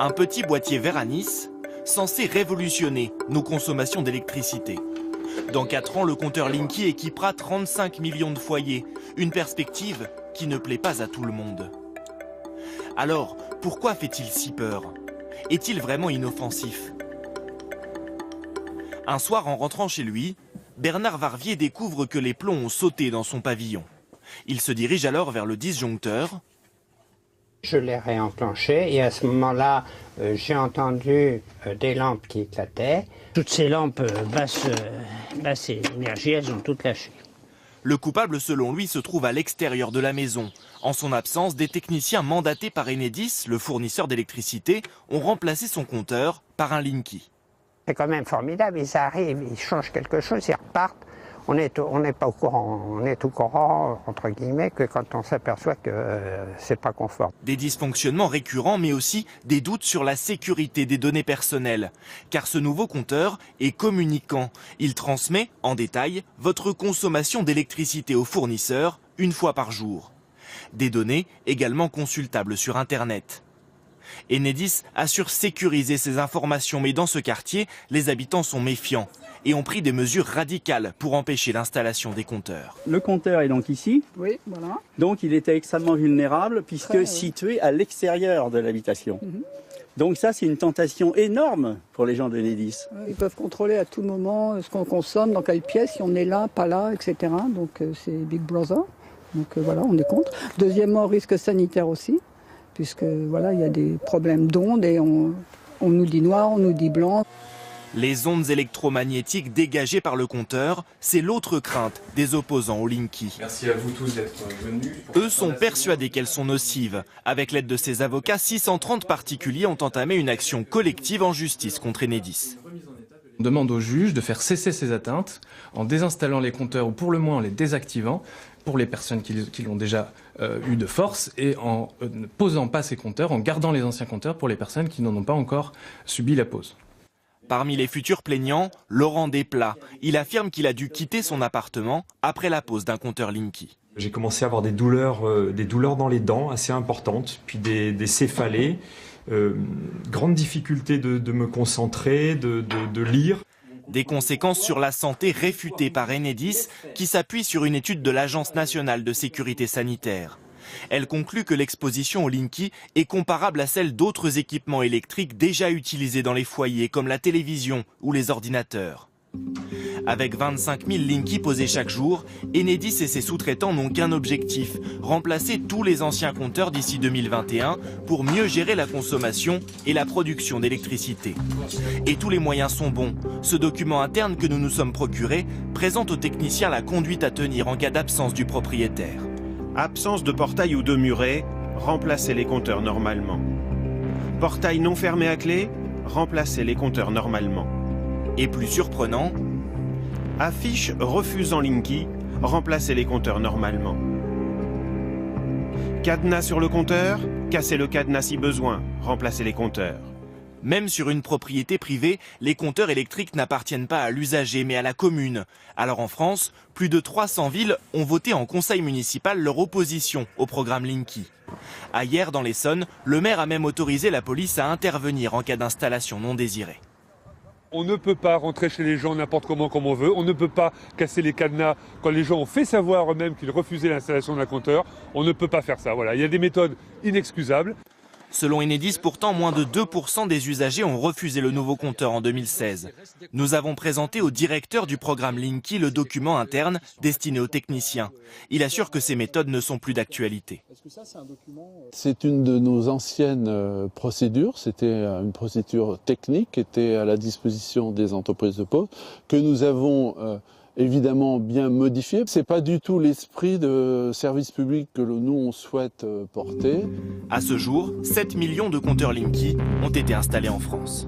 Un petit boîtier Veranis censé révolutionner nos consommations d'électricité. Dans 4 ans, le compteur Linky équipera 35 millions de foyers. Une perspective qui ne plaît pas à tout le monde. Alors, pourquoi fait-il si peur? Est-il vraiment inoffensif? Un soir, en rentrant chez lui, Bernard Varvier découvre que les plombs ont sauté dans son pavillon. Il se dirige alors vers le disjoncteur. Je l'ai réenclenché et à ce moment-là, j'ai entendu des lampes qui éclataient. Toutes ces lampes basse énergie, elles ont toutes lâché. Le coupable, selon lui, se trouve à l'extérieur de la maison. En son absence, des techniciens mandatés par Enedis, le fournisseur d'électricité, ont remplacé son compteur par un Linky. C'est quand même formidable, ils arrivent, ils changent quelque chose, ils repartent. On n'est pas au courant, on est au courant, entre guillemets, que quand on s'aperçoit que c'est pas conforme. Des dysfonctionnements récurrents, mais aussi des doutes sur la sécurité des données personnelles. Car ce nouveau compteur est communicant. Il transmet, en détail, votre consommation d'électricité au fournisseur une fois par jour. Des données également consultables sur Internet. Enedis assure sécuriser ces informations, mais dans ce quartier, les habitants sont méfiants et ont pris des mesures radicales pour empêcher l'installation des compteurs. Le compteur est donc ici. Oui, voilà. Donc il était extrêmement vulnérable puisque Très, situé à l'extérieur de l'habitation. Donc ça, c'est une tentation énorme pour les gens d'Enedis. Ils peuvent contrôler à tout moment ce qu'on consomme, dans quelle pièce, si on est là, pas là, etc. Donc c'est Big Brother. Donc voilà, on est contre. Deuxièmement, risque sanitaire aussi, puisque voilà, il y a des problèmes d'ondes et on nous dit noir, on nous dit blanc. Les ondes électromagnétiques dégagées par le compteur, c'est l'autre crainte des opposants au Linky. Merci à vous tous d'être venus. Eux sont persuadés qu'elles sont nocives. Avec l'aide de ces avocats, 630 particuliers ont entamé une action collective en justice contre Enedis. On demande aux juges de faire cesser ces atteintes en désinstallant les compteurs ou pour le moins en les désactivant pour les personnes qui l'ont déjà eu de force et en ne posant pas ces compteurs, en gardant les anciens compteurs pour les personnes qui n'en ont pas encore subi la pose. Parmi les futurs plaignants, Laurent Desplat. Il affirme qu'il a dû quitter son appartement après la pose d'un compteur Linky. J'ai commencé à avoir des douleurs dans les dents assez importantes, puis des céphalées, grande difficulté de me concentrer, de lire. Des conséquences sur la santé réfutées par Enedis, qui s'appuie sur une étude de l'Agence nationale de sécurité sanitaire. Elle conclut que l'exposition au Linky est comparable à celle d'autres équipements électriques déjà utilisés dans les foyers, comme la télévision ou les ordinateurs. Avec 25 000 Linky posés chaque jour, Enedis et ses sous-traitants n'ont qu'un objectif, remplacer tous les anciens compteurs d'ici 2021 pour mieux gérer la consommation et la production d'électricité. Et tous les moyens sont bons. Ce document interne que nous nous sommes procuré présente aux techniciens la conduite à tenir en cas d'absence du propriétaire. Absence de portail ou de muret, remplacez les compteurs normalement. Portail non fermé à clé, remplacez les compteurs normalement. Et plus surprenant, affiche refusant Linky, remplacez les compteurs normalement. Cadenas sur le compteur, cassez le cadenas si besoin, remplacez les compteurs. Même sur une propriété privée, les compteurs électriques n'appartiennent pas à l'usager mais à la commune. Alors en France, plus de 300 villes ont voté en conseil municipal leur opposition au programme Linky. Hier, dans l'Essonne, le maire a même autorisé la police à intervenir en cas d'installation non désirée. On ne peut pas rentrer chez les gens n'importe comment comme on veut. On ne peut pas casser les cadenas quand les gens ont fait savoir eux-mêmes qu'ils refusaient l'installation d'un compteur. On ne peut pas faire ça. Voilà, il y a des méthodes inexcusables. Selon Enedis, pourtant, moins de 2% des usagers ont refusé le nouveau compteur en 2016. Nous avons présenté au directeur du programme Linky le document interne destiné aux techniciens. Il assure que ces méthodes ne sont plus d'actualité. C'est une de nos anciennes procédures. C'était une procédure technique qui était à la disposition des entreprises de pose que nous avons évidemment bien modifié. C'est pas du tout l'esprit de service public que nous on souhaite porter. À ce jour, 7 millions de compteurs Linky ont été installés en France.